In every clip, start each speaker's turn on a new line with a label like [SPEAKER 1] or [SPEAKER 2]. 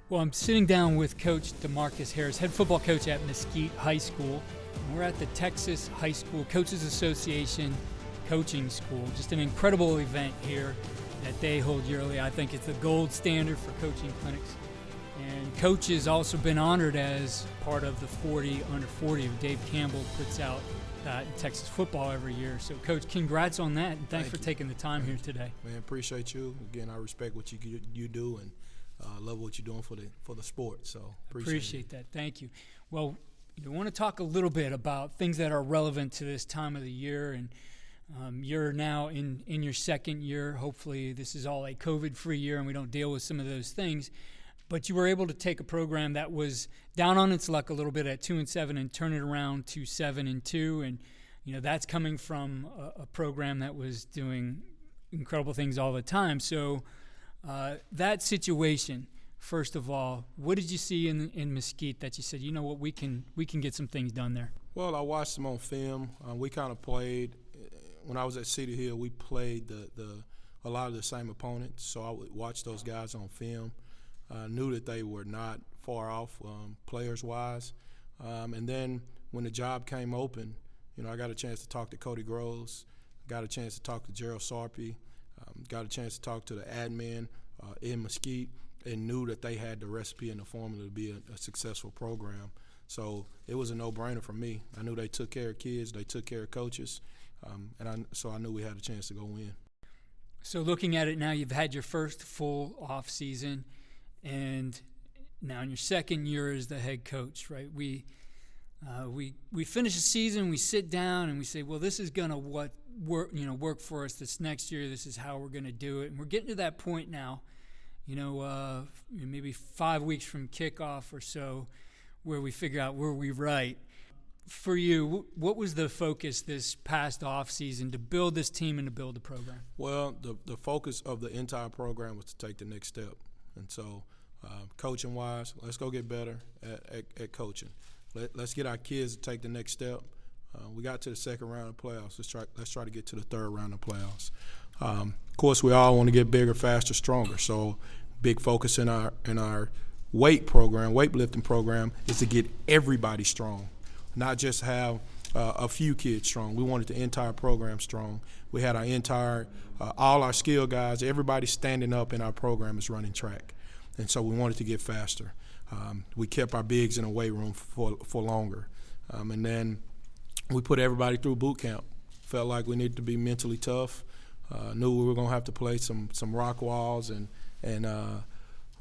[SPEAKER 1] Well, I'm sitting down with Coach DeMarcus Harris, head football coach at Mesquite High School. And we're at the Texas High School Coaches Association Coaching School. Just an incredible event here that they hold yearly. I think it's the gold standard for coaching clinics. And Coach has also been honored as part of the 40 under 40 Dave Campbell puts out in Texas football every year. So, Coach, congrats on that, and thanks for taking the time here today.
[SPEAKER 2] Man, appreciate you. Again, I respect what you do, and love what you're doing for the sport. So appreciate
[SPEAKER 1] that. Thank you. Well, I want to talk a little bit about things that are relevant to this time of the year, and you're now in your second year. Hopefully, this is all a COVID-free year, and we don't deal with some of those things. But you were able to take a program that was down on its luck a little bit at 2-7 and turn it around to 7-2, and that's coming from a program that was doing incredible things all the time. So that situation, first of all, what did you see in Mesquite that you said, you know what, we can get some things done there?
[SPEAKER 2] Well, I watched them on film. We kind of played when I was at Cedar Hill. We played a lot of the same opponents, so I would watch those guys on film. I knew that they were not far off players-wise. And then when the job came open, I got a chance to talk to Cody Groves, got a chance to talk to Gerald Sarpy, got a chance to talk to the admin in Mesquite, and knew that they had the recipe and the formula to be a successful program. So it was a no-brainer for me. I knew they took care of kids, they took care of coaches, so I knew we had a chance to go win.
[SPEAKER 1] So looking at it now, you've had your first full off season, and now in your second year as the head coach, right? We finish the season, we sit down and we say, well, this is gonna work for us this next year. This is how we're gonna do it, and we're getting to that point now. Maybe 5 weeks from kickoff or so, where we figure out were we right. For you, what was the focus this past off season to build this team and to build the program?
[SPEAKER 2] Well, the focus of the entire program was to take the next step, and so. Coaching-wise, let's go get better at coaching. Let's get our kids to take the next step. We got to the second round of playoffs. Let's try to get to the third round of playoffs. Of course, we all want to get bigger, faster, stronger. So, big focus in our weightlifting program, is to get everybody strong, not just have a few kids strong. We wanted the entire program strong. We had our all our skill guys, everybody standing up in our program is running track. And so we wanted to get faster. We kept our bigs in a weight room for longer. And then we put everybody through boot camp. Felt like we needed to be mentally tough. Knew we were going to have to play some rock walls and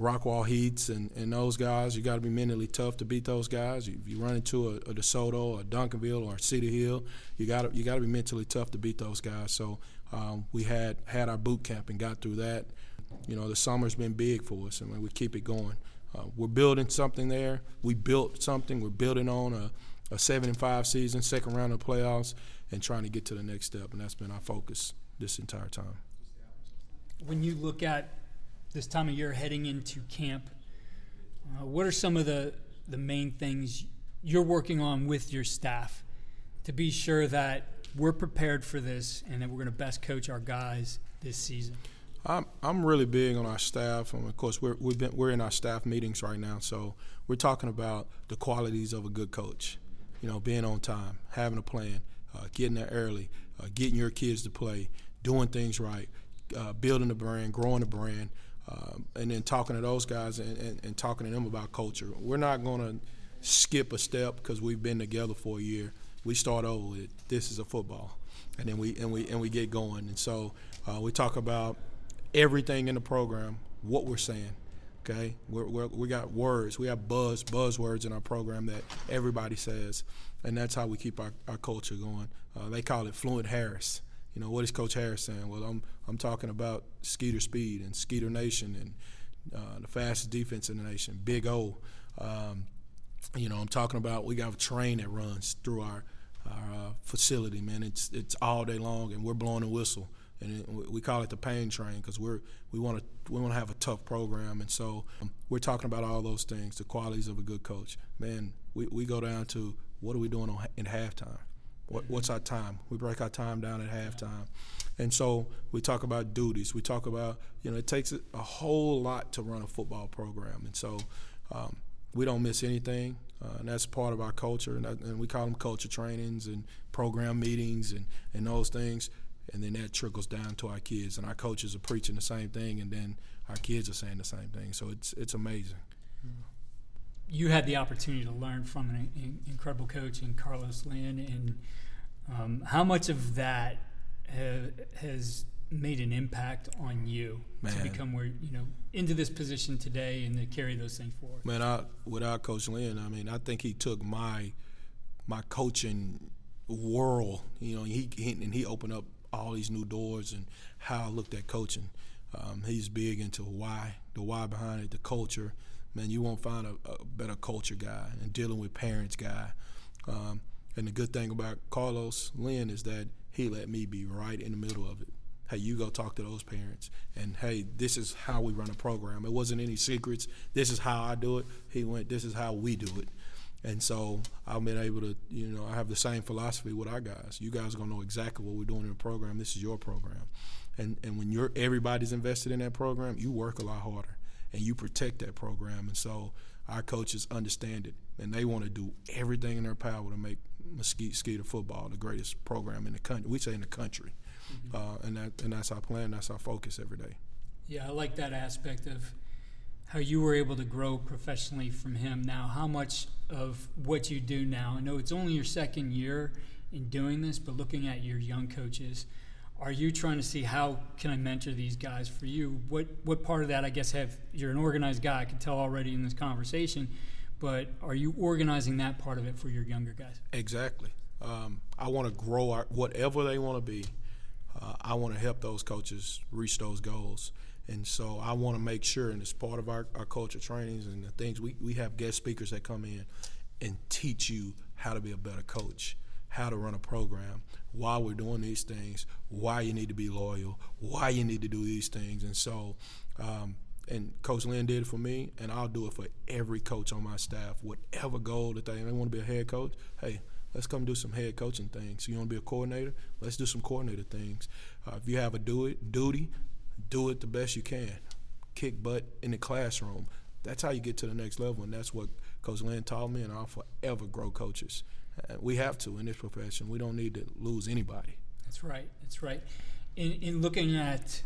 [SPEAKER 2] rock wall heats and those guys. You got to be mentally tough to beat those guys. If you run into a DeSoto or a Duncanville or a Cedar Hill, you got to be mentally tough to beat those guys. So we had our boot camp and got through that. The summer's been big for us, and we keep it going. We're building something there. We built something. We're building on a 7-5 season, second round of playoffs, and trying to get to the next step, and that's been our focus this entire time.
[SPEAKER 1] When you look at this time of year heading into camp, what are some of the main things you're working on with your staff to be sure that we're prepared for this and that we're going to best coach our guys this season?
[SPEAKER 2] I'm really big on our staff, and of course we're in our staff meetings right now. So we're talking about the qualities of a good coach. Being on time, having a plan, getting there early, getting your kids to play, doing things right, building the brand, growing the brand, and then talking to those guys and talking to them about culture. We're not going to skip a step because we've been together for a year. We start over with this is a football, and then we get going. And so we talk about everything in the program, what we're saying, okay? We got words. We have buzzwords in our program that everybody says, and that's how we keep our culture going. They call it Fluent Harris. What is Coach Harris saying? Well, I'm talking about Skeeter Speed and Skeeter Nation and the fastest defense in the nation, Big O. I'm talking about we got a train that runs through our facility, man. It's all day long, and we're blowing a whistle. And we call it the pain train because we want to have a tough program, and so we're talking about all those things, the qualities of a good coach. Man, we go down to what are we doing in halftime? What's our time? We break our time down at halftime. And so we talk about duties. We talk about, it takes a whole lot to run a football program. And so we don't miss anything. And that's part of our culture. And we call them culture trainings and program meetings and those things. And then that trickles down to our kids. And our coaches are preaching the same thing, and then our kids are saying the same thing. So it's amazing.
[SPEAKER 1] You had the opportunity to learn from an incredible coach in Carlos Lynn, and how much of that has made an impact on you to become where into this position today and to carry those things forward?
[SPEAKER 2] Man, without Coach Lynn, I think he took my coaching world. He opened up all these new doors and how I looked at coaching. He's big into the why behind it, the culture. Man, you won't find a better culture guy and dealing with parents guy. And the good thing about Carlos Lynn is that he let me be right in the middle of it. Hey, you go talk to those parents. And, hey, this is how we run a program. It wasn't any secrets. This is how I do it. He went, this is how we do it. And so I've been able to, I have the same philosophy with our guys. You guys are going to know exactly what we're doing in the program. This is your program. And when everybody's invested in that program, you work a lot harder. And you protect that program. And so our coaches understand it, and they want to do everything in their power to make Mesquite Skeeter football the greatest program in the country. We say in the country. And that's our plan. That's our focus every day.
[SPEAKER 1] Yeah, I like that aspect of how you were able to grow professionally from him. Now, how much of what you do now, I know it's only your second year in doing this, but looking at your young coaches, are you trying to see how can I mentor these guys for you? What part of that, I guess, you're an organized guy, I can tell already in this conversation, but are you organizing that part of it for your younger guys?
[SPEAKER 2] Exactly. I want to grow whatever they want to be. I want to help those coaches reach those goals. And so I want to make sure, and it's part of our culture trainings and the things, we have guest speakers that come in and teach you how to be a better coach, how to run a program, why we're doing these things, why you need to be loyal, why you need to do these things. And so, and Coach Lynn did it for me, and I'll do it for every coach on my staff. Whatever goal that they want to be a head coach, hey, let's come do some head coaching things. You want to be a coordinator? Let's do some coordinator things. If you have a duty, do it the best you can. Kick butt in the classroom. That's how you get to the next level, and that's what Coach Lynn taught me, and I'll forever grow coaches. We have to in this profession. We don't need to lose anybody.
[SPEAKER 1] That's right. That's right. In looking at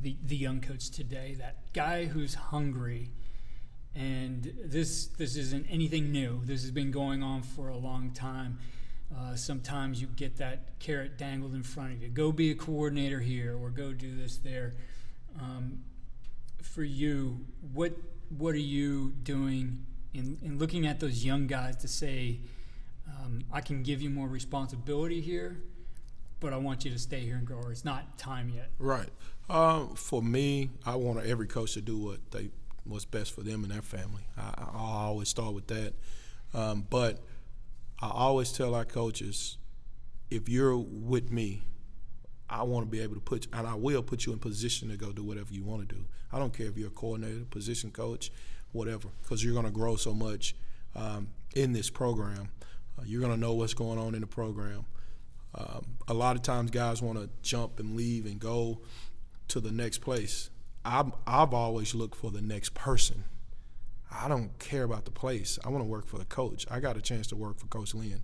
[SPEAKER 1] the young coach today, that guy who's hungry, and this isn't anything new. This has been going on for a long time. Sometimes you get that carrot dangled in front of you. Go be a coordinator here, or go do this there. For you, what are you doing in looking at those young guys to say, I can give you more responsibility here, but I want you to stay here and grow, or it's not time yet?
[SPEAKER 2] Right. For me, I want every coach to do what's best for them and their family. I always start with that. But I always tell our coaches, if you're with me, I want to be able to and I will put you in position to go do whatever you want to do. I don't care if you're a coordinator, position coach, whatever, because you're going to grow so much in this program. You're going to know what's going on in the program. A lot of times guys want to jump and leave and go to the next place. I've always looked for the next person. I don't care about the place. I want to work for the coach. I got a chance to work for Coach Lynn.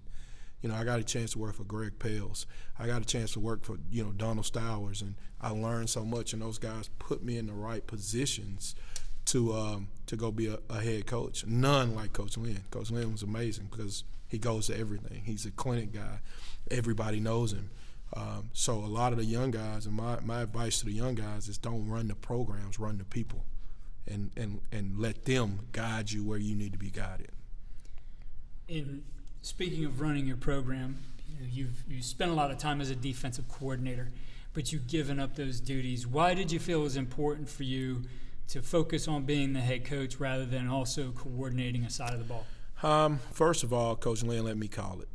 [SPEAKER 2] I got a chance to work for Greg Pales. I got a chance to work for, Donald Stowers, and I learned so much, and those guys put me in the right positions to go be a head coach. None like Coach Lynn. Coach Lynn was amazing because he goes to everything. He's a clinic guy. Everybody knows him. So a lot of the young guys, and my advice to the young guys is don't run the programs, run the people, and let them guide you where you need to be guided.
[SPEAKER 1] In speaking of running your program, you've spent a lot of time as a defensive coordinator, but you've given up those duties. Why did you feel it was important for you to focus on being the head coach rather than also coordinating a side of the ball?
[SPEAKER 2] First of all, Coach Lynn let me call it.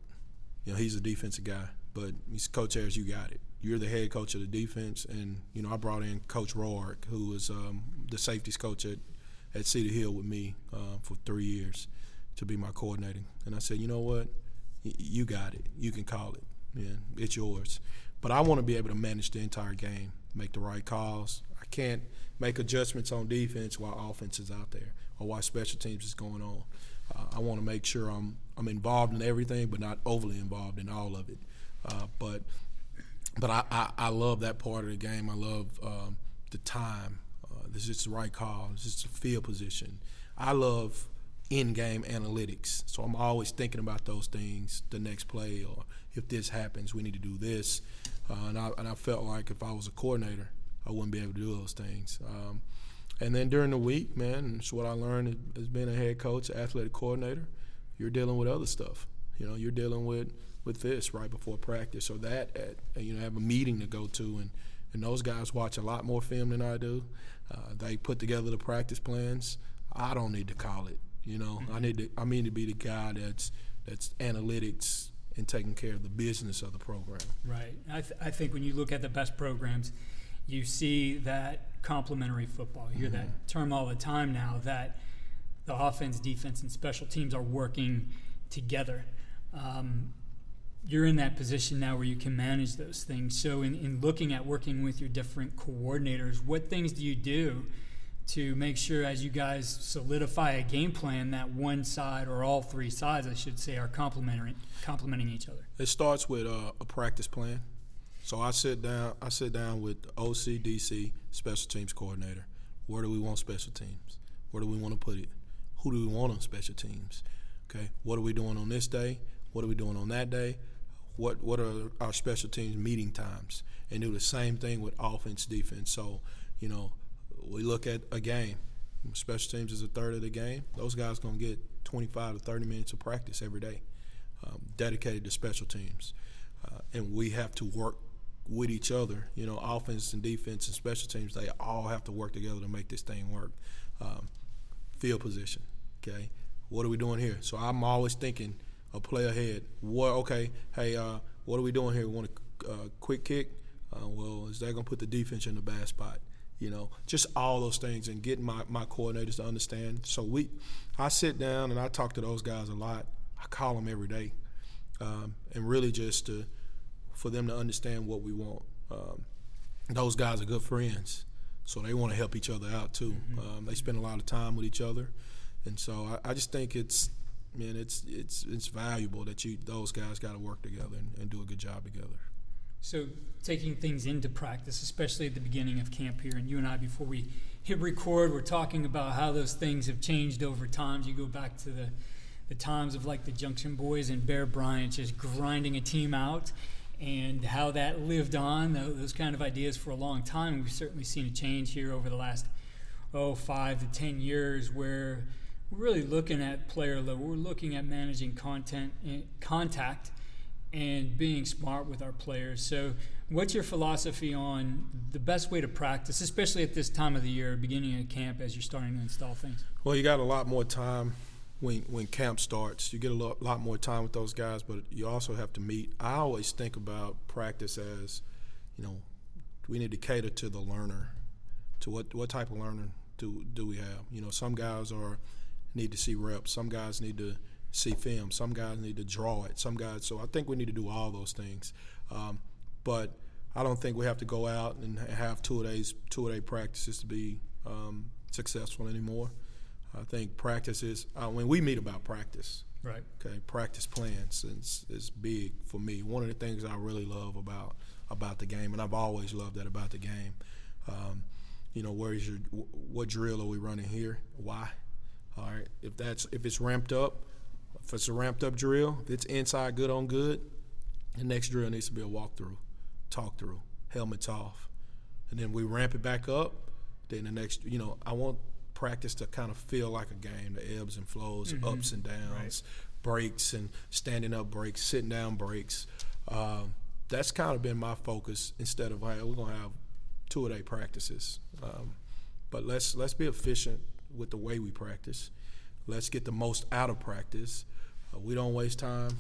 [SPEAKER 2] He's a defensive guy, but he's Coach Harris, you got it. You're the head coach of the defense, and, I brought in Coach Roark, who was the safeties coach at Cedar Hill with me for 3 years to be my coordinator. And I said, you know what? you got it. You can call it. Yeah, it's yours. But I want to be able to manage the entire game, make the right calls. I can't make adjustments on defense while offense is out there or while special teams is going on. I want to make sure I'm involved in everything, but not overly involved in all of it. But I love that part of the game. I love the time. This is the right call. This is the field position. I love in-game analytics. So I'm always thinking about those things, the next play, or if this happens, we need to do this. And I felt like if I was a coordinator, I wouldn't be able to do those things. And then during the week, man, it's what I learned as being a head coach, athletic coordinator. You're dealing with other stuff. You're dealing with this right before practice or that have a meeting to go to. And those guys watch a lot more film than I do. They put together the practice plans. I don't need to call it. I need to be the guy that's analytics and taking care of the business of the program.
[SPEAKER 1] Right. I think when you look at the best programs, you see that complementary football. You hear that term all the time now, that the offense, defense, and special teams are working together. You're in that position now where you can manage those things. So in looking at working with your different coordinators, what things do you do to make sure as you guys solidify a game plan that one side, or all three sides, I should say, are complementing each other?
[SPEAKER 2] It starts with a practice plan. So I sit down with the OC, DC, special teams coordinator. Where do we want special teams? Where do we want to put it? Who do we want on special teams? Okay, what are we doing on this day? What are we doing on that day? What are our special teams meeting times? And do the same thing with offense, defense. So, we look at a game. Special teams is a third of the game. Those guys going to get 25 to 30 minutes of practice every day dedicated to special teams. And we have to work with each other. Offense and defense and special teams, they all have to work together to make this thing work. Field position, okay? What are we doing here? So I'm always thinking a play ahead. What are we doing here? We want a quick kick? Well, is that going to put the defense in the bad spot? Just all those things, and getting my coordinators to understand. So I sit down and I talk to those guys a lot. I call them every day, and really just for them to understand what we want. Those guys are good friends, so they want to help each other out too. They spend a lot of time with each other, and so I just think it's valuable that those guys got to work together and do a good job together.
[SPEAKER 1] So taking things into practice, especially at the beginning of camp here, and you and I, before we hit record, we're talking about how those things have changed over time. You go back to the times of like the Junction Boys and Bear Bryant just grinding a team out, and how that lived on, those kind of ideas for a long time. We've certainly seen a change here over the last 5 to 10 years where we're really looking at player level. We're looking at managing contact and being smart with our players. So what's your philosophy on the best way to practice, especially at this time of the year, beginning of camp, as you're starting to install things?
[SPEAKER 2] Well, you got a lot more time when camp starts. You get a lot more time with those guys, but you also have to meet. I always think about practice as, we need to cater to the learner, to what type of learner do we have. Some guys need to see reps. Some guys need to see film. Some guys need to draw it. So I think we need to do all those things. But I don't think we have to go out and have two-a-day practices to be successful anymore. I think practice is when we meet about practice.
[SPEAKER 1] Right. Okay.
[SPEAKER 2] Practice plans is big for me. One of the things I really love about the game, and I've always loved that about the game. What drill are we running here? Why? All right. If it's ramped up. If it's a ramped-up drill, if it's inside good on good, the next drill needs to be a walkthrough, talk-through, helmets off. And then we ramp it back up. Then the next, I want practice to kind of feel like a game, the ebbs and flows, ups and downs, breaks and standing up breaks, sitting down breaks. That's kind of been my focus instead of, hey, we're going to have two-a-day practices. But let's be efficient with the way we practice. Let's get the most out of practice. We don't waste time.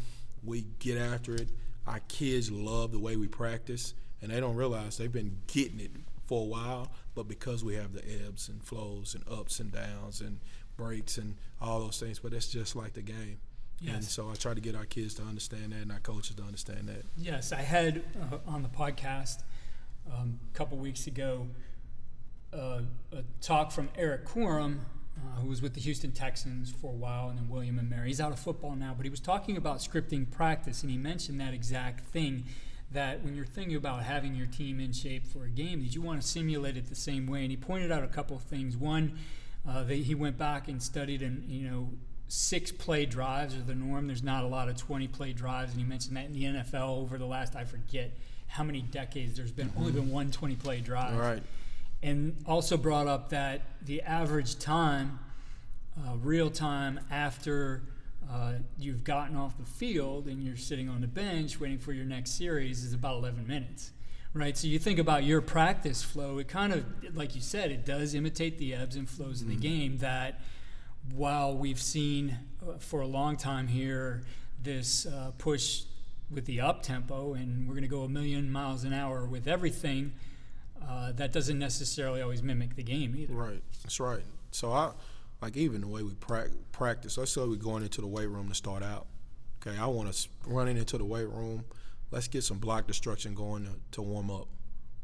[SPEAKER 2] We get after it. Our kids love the way we practice, and they don't realize they've been getting it for a while, but because we have the ebbs and flows and ups and downs and breaks and all those things, but it's just like the game.
[SPEAKER 1] Yes.
[SPEAKER 2] And so I try to get our kids to understand that and our coaches to understand that.
[SPEAKER 1] Yes, I had on the podcast a couple weeks ago a talk from Eric Corum, who was with the Houston Texans for a while, and then William and Mary. He's out of football now, but he was talking about scripting practice, and he mentioned that exact thing, that when you're thinking about having your team in shape for a game, that you want to simulate it the same way. And he pointed out a couple of things. One, he went back and studied, and 6 play drives are the norm. There's not a lot of 20 play drives, and he mentioned that in the NFL over the last, I forget how many decades, there's been only been one 20 play drive.
[SPEAKER 2] Right.
[SPEAKER 1] And also brought up that the average time, real time after you've gotten off the field and you're sitting on the bench waiting for your next series is about 11 minutes, right? So you think about your practice flow, it kind of, like you said, it does imitate the ebbs and flows of the game, that while we've seen for a long time here this push with the up-tempo and we're going to go 1,000,000 miles an hour with everything, that doesn't necessarily always mimic the game either.
[SPEAKER 2] Right, that's right. So even the way we practice, let's say we're going into the weight room to start out. Okay, I want us running into the weight room. Let's get some block destruction going to warm up.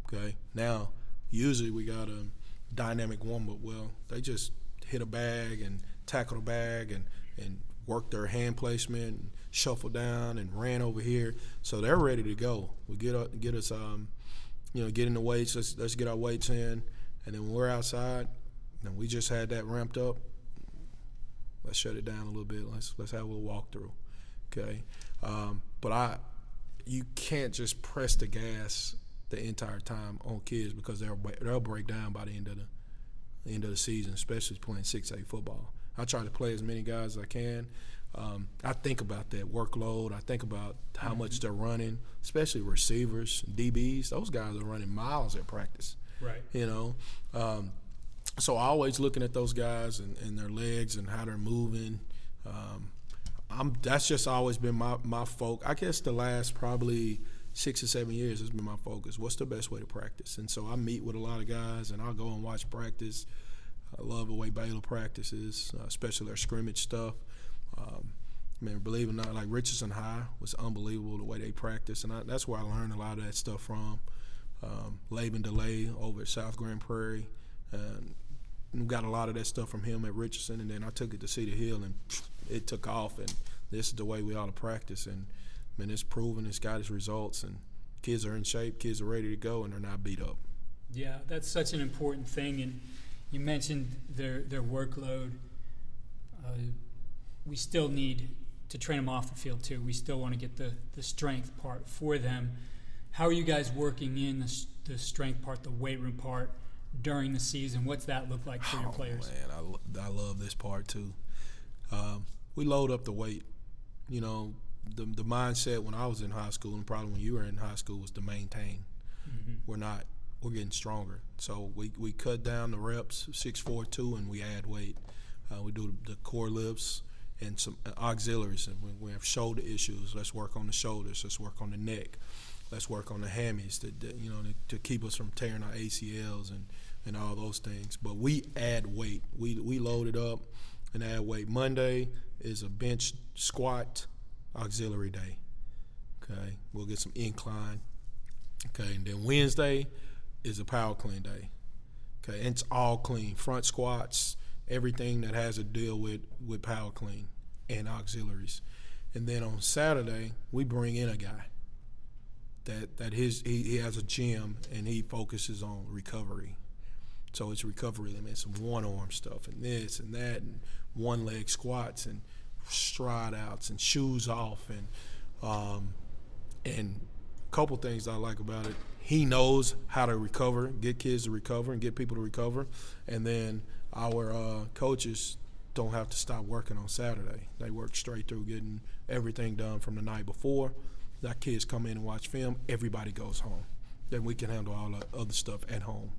[SPEAKER 2] Okay, now usually we got a dynamic warm up. Well, they just hit a bag and tackle the bag and work their hand placement and shuffle down and ran over here. So they're ready to go. We get us get in the weights. Let's get our weights in, and then when we're outside, and we just had that ramped up. Let's shut it down a little bit. Let's have a little walkthrough, okay? But you can't just press the gas the entire time on kids because they'll break down by the end of the season, especially playing 6A football. I try to play as many guys as I can. I think about that workload. I think about how much they're running, especially receivers, DBs. Those guys are running miles at practice.
[SPEAKER 1] Right.
[SPEAKER 2] So always looking at those guys and their legs and how they're moving. That's just always been my focus. I guess the last probably 6 or 7 years has been my focus. What's the best way to practice? And so I meet with a lot of guys, and I'll go and watch practice. I love the way Baylor practices, especially their scrimmage stuff. Believe it or not, like Richardson High was unbelievable the way they practice, and that's where I learned a lot of that stuff from. Laban DeLay over at South Grand Prairie. And got a lot of that stuff from him at Richardson, and then I took it to Cedar Hill, and it took off, and this is the way we ought to practice. And, it's proven. It's got its results, and kids are in shape, kids are ready to go, and they're not beat up.
[SPEAKER 1] Yeah, that's such an important thing, and you mentioned their workload. We still need to train them off the field, too. We still want to get the strength part for them. How are you guys working in the strength part, the weight room part, during the season? What's that look like for your players?
[SPEAKER 2] Man, I love this part too. We load up the weight. The mindset when I was in high school, and probably when you were in high school, was to maintain. Mm-hmm. We're getting stronger. So we cut down the reps, 6-4-2, and we add weight. We do the core lifts and some auxiliaries. And when we have shoulder issues, let's work on the shoulders. Let's work on the neck. Let's work on the hammies to keep us from tearing our ACLs and all those things. But we add weight. We load it up and add weight. Monday is a bench squat auxiliary day. Okay, we'll get some incline. Okay, and then Wednesday is a power clean day. Okay, and it's all clean. Front squats, everything that has to deal with power clean and auxiliaries. And then on Saturday, we bring in a guy that he has a gym and he focuses on recovery. So it's recovery. Some one-arm stuff and this and that and one-leg squats and stride outs and shoes off and a couple things I like about it. He knows how to recover, get kids to recover and get people to recover. And then our coaches don't have to stop working on Saturday. They work straight through getting everything done from the night before. Our kids come in and watch film. Everybody goes home. Then we can handle all the other stuff at home.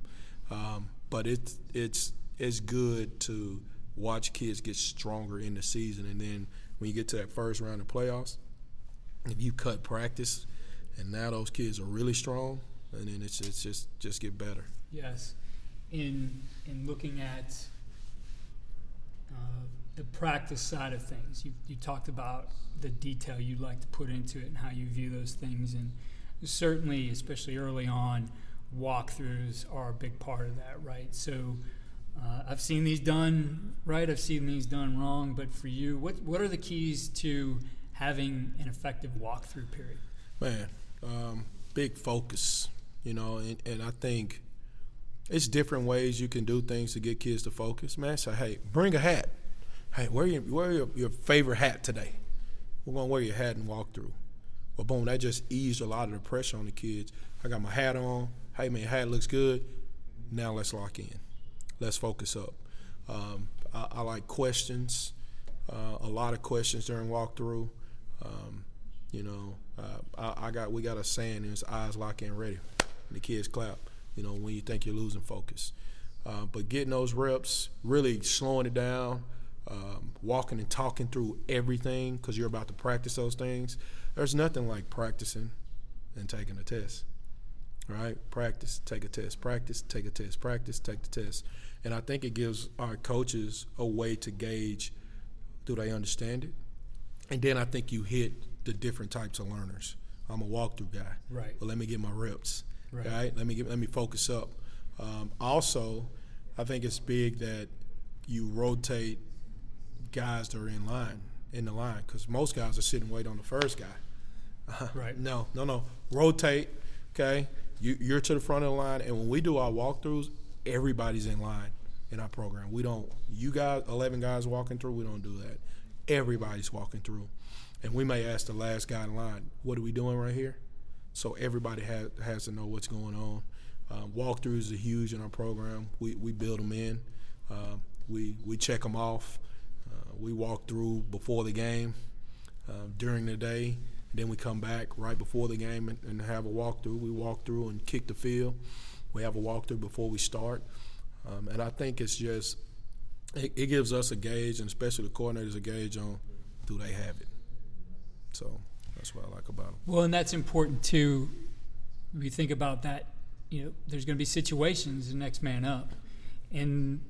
[SPEAKER 2] But it's good to watch kids get stronger in the season. And then when you get to that first round of playoffs, if you cut practice, and now those kids are really strong, and then it's just get better.
[SPEAKER 1] Yes. In looking at the practice side of things. You talked about the detail you like to put into it and how you view those things, and certainly, especially early on, walkthroughs are a big part of that, right? So I've seen these done right, I've seen these done wrong, but for you, what are the keys to having an effective walkthrough period?
[SPEAKER 2] Man, big focus, and I think it's different ways you can do things to get kids to focus. Man, say, hey, bring a hat. Hey, wear your favorite hat today. We're going to wear your hat and walk through. Well, boom, that just eased a lot of the pressure on the kids. I got my hat on. Hey, man, hat looks good. Now let's lock in. Let's focus up. I like questions, a lot of questions during walkthrough. We got a saying, it's eyes lock in ready. And the kids clap, when you think you're losing focus. But getting those reps, really slowing it down, walking and talking through everything because you're about to practice those things. There's nothing like practicing and taking a test, right? Practice, take a test, practice, take a test, practice, take the test. And I think it gives our coaches a way to gauge, do they understand it? And then I think you hit the different types of learners. I'm a walkthrough guy.
[SPEAKER 1] Right.
[SPEAKER 2] But let me get my reps.
[SPEAKER 1] Right.
[SPEAKER 2] Let me focus up. Also, I think it's big that you rotate guys that are in the line, because most guys are sitting waiting on the first guy.
[SPEAKER 1] Right.
[SPEAKER 2] No. Rotate, okay? You're to the front of the line, and when we do our walkthroughs, everybody's in line in our program. We don't, you guys, 11 guys walking through, we don't do that. Everybody's walking through. And we may ask the last guy in line, what are we doing right here? So everybody has to know what's going on. Walkthroughs are huge in our program. We build them in. We check them off. We walk through before the game, during the day. Then we come back right before the game and have a walkthrough. We walk through and kick the field. We have a walkthrough before we start. And I think it's just it gives us a gauge, and especially the coordinators, a gauge on do they have it. So that's what I like about them.
[SPEAKER 1] Well, and that's important too. If you think about that, there's going to be situations the next man up. And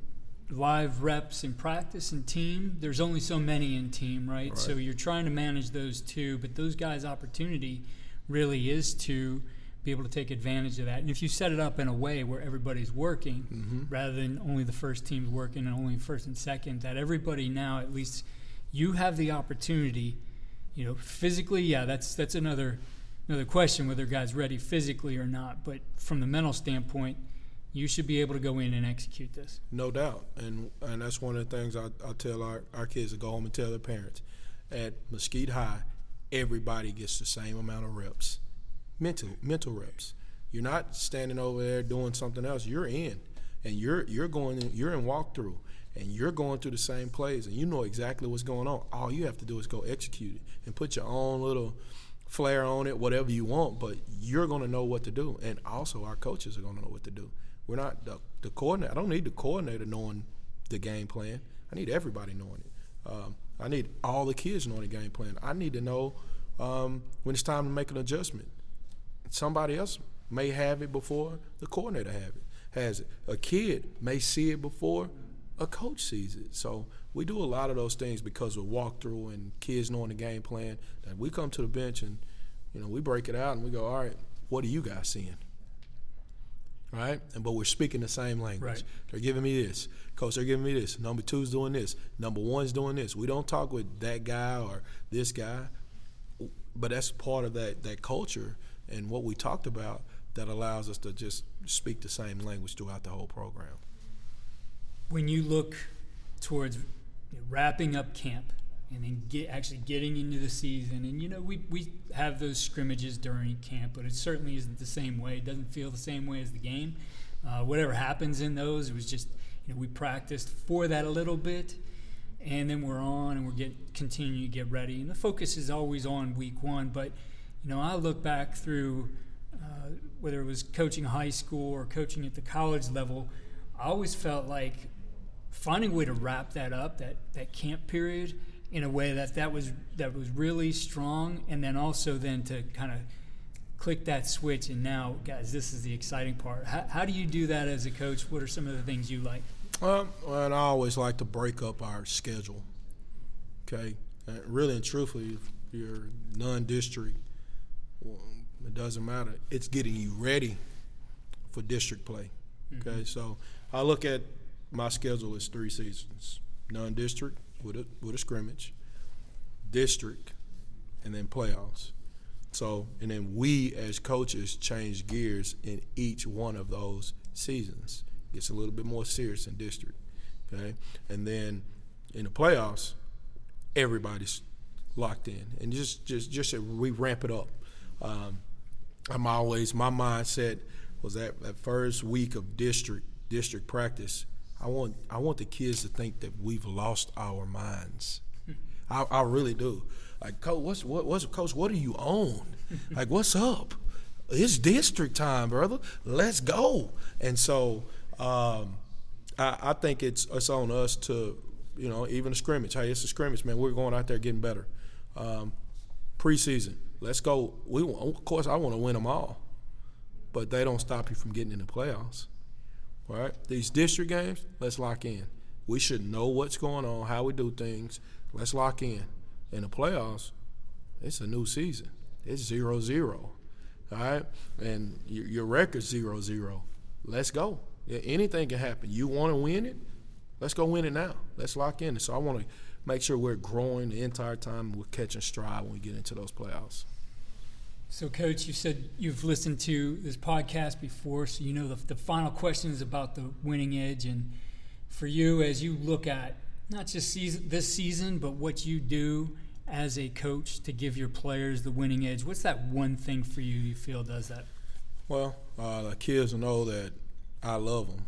[SPEAKER 1] live reps in practice and team, there's only so many in team, right? So you're trying to manage those two, but those guys' opportunity really is to be able to take advantage of that. And if you set it up in a way where everybody's working, rather than only the first team's working and only first and second, that everybody now, at least you have the opportunity, physically, that's another question whether guys ready physically or not. But from the mental standpoint, you should be able to go in and execute this.
[SPEAKER 2] No doubt. And that's one of the things I tell our kids to go home and tell their parents. At Mesquite High, everybody gets the same amount of reps, mental reps. You're not standing over there doing something else. You're in, and you're in walkthrough, and you're going through the same plays, and you know exactly what's going on. All you have to do is go execute it and put your own little flair on it, whatever you want, but you're going to know what to do. And also our coaches are going to know what to do. We're not the coordinator. I don't need the coordinator knowing the game plan. I need everybody knowing it. I need all the kids knowing the game plan. I need to know when it's time to make an adjustment. Somebody else may have it before the coordinator has it. A kid may see it before a coach sees it. So we do a lot of those things because of walkthrough and kids knowing the game plan. And we come to the bench and we break it out and we go, all right, what are you guys seeing? Right? But we're speaking the same language.
[SPEAKER 1] Right.
[SPEAKER 2] They're giving me this. Coach, they're giving me this. Number 2's doing this. Number 1's doing this. We don't talk with that guy or this guy, but that's part of that culture and what we talked about that allows us to just speak the same language throughout the whole program.
[SPEAKER 1] When you look towards wrapping up camp and then actually getting into the season, and we have those scrimmages during camp, but it certainly isn't the same way. It doesn't feel the same way as the game. Whatever happens in those, it was just we practiced for that a little bit, and then we're on and we're continue to get ready. And the focus is always on week one, but I look back through whether it was coaching high school or coaching at the college level, I always felt like finding a way to wrap that up, that camp period, in a way that was really strong, and then also then to kind of click that switch, and now, guys, this is the exciting part. How do you do that as a coach? What are some of the things you like?
[SPEAKER 2] And I always like to break up our schedule. Okay, and really and truthfully, if you're non-district, well, it doesn't matter. It's getting you ready for district play. Okay, so I look at my schedule as 3 seasons: non-district with a scrimmage, district, and then playoffs. So, and then we as coaches change gears in each one of those seasons. Gets a little bit more serious in district, okay? And then in the playoffs, everybody's locked in, and just we ramp it up. My mindset was that first week of district practice, I want the kids to think that we've lost our minds. I really do. Like, Coach, Coach, what are you on? Like, what's up? It's district time, brother. Let's go. And so I think it's on us to, even a scrimmage. Hey, it's a scrimmage, man. We're going out there getting better. Preseason, let's go. Of course, I want to win them all, but they don't stop you from getting in the playoffs. All right? These district games, let's lock in. We should know what's going on, how we do things. Let's lock in. In the playoffs, it's a new season. It's 0-0, all right? And your record's 0-0. Let's go. Anything can happen. You want to win it? Let's go win it now. Let's lock in. So I want to make sure we're growing the entire time. We're catching stride when we get into those playoffs.
[SPEAKER 1] So, Coach, you said you've listened to this podcast before, so you know the final question is about the winning edge. And for you, as you look at not just this season, but what you do as a coach to give your players the winning edge, what's that one thing for you feel does that?
[SPEAKER 2] Well, the kids know that I love them,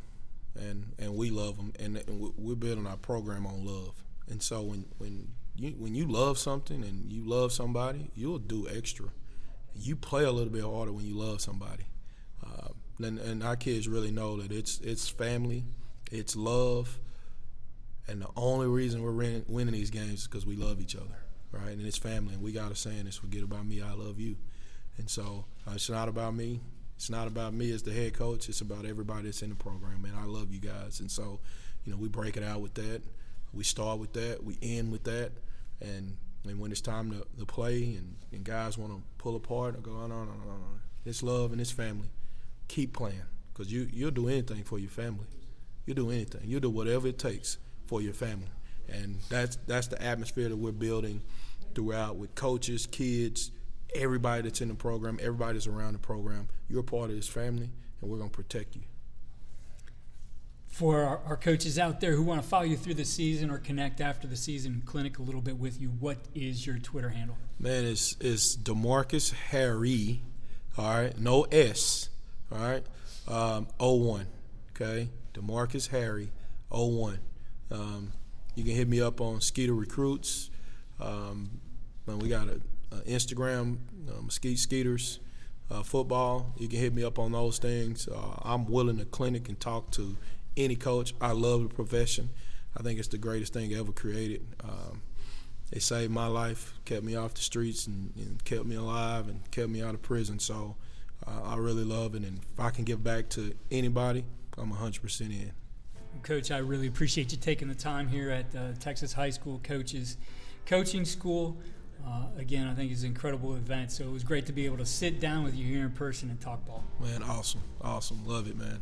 [SPEAKER 2] and we love them, and we're building our program on love. And so when you love something and you love somebody, you'll do extra. You play a little bit harder when you love somebody. And our kids really know that it's family, it's love, and the only reason we're winning these games is because we love each other, right? And it's family, and we got a saying, it's forget about me, I love you. And so it's not about me. It's not about me as the head coach. It's about everybody that's in the program, man. I love you guys. And so, we break it out with that. We start with that. We end with that. And when it's time to play and guys want to pull apart, I go, no. It's love and it's family. Keep playing, because you'll do anything for your family. You'll do anything. You'll do whatever it takes for your family. And that's the atmosphere that we're building throughout with coaches, kids, everybody that's in the program, everybody that's around the program. You're a part of this family, and we're going to protect you.
[SPEAKER 1] For our coaches out there who want to follow you through the season or connect after the season, clinic a little bit with you, what is your Twitter handle? Man,
[SPEAKER 2] it's DeMarcus Harris, all right? No S, all right? 01, okay? DeMarcus Harris, 01. You can hit me up on Skeeter Recruits. We got an Instagram, Mesquite Skeeters football. You can hit me up on those things. I'm willing to clinic and talk to any coach. I love the profession. I think it's the greatest thing ever created. It saved my life, kept me off the streets, and kept me alive and kept me out of prison. So I really love it. And if I can give back to anybody, I'm 100% in. Coach, I really appreciate you taking the time here at Texas High School Coaching School. Again, I think it's an incredible event, so it was great to be able to sit down with you here in person and talk ball. Man, awesome. Love it, man.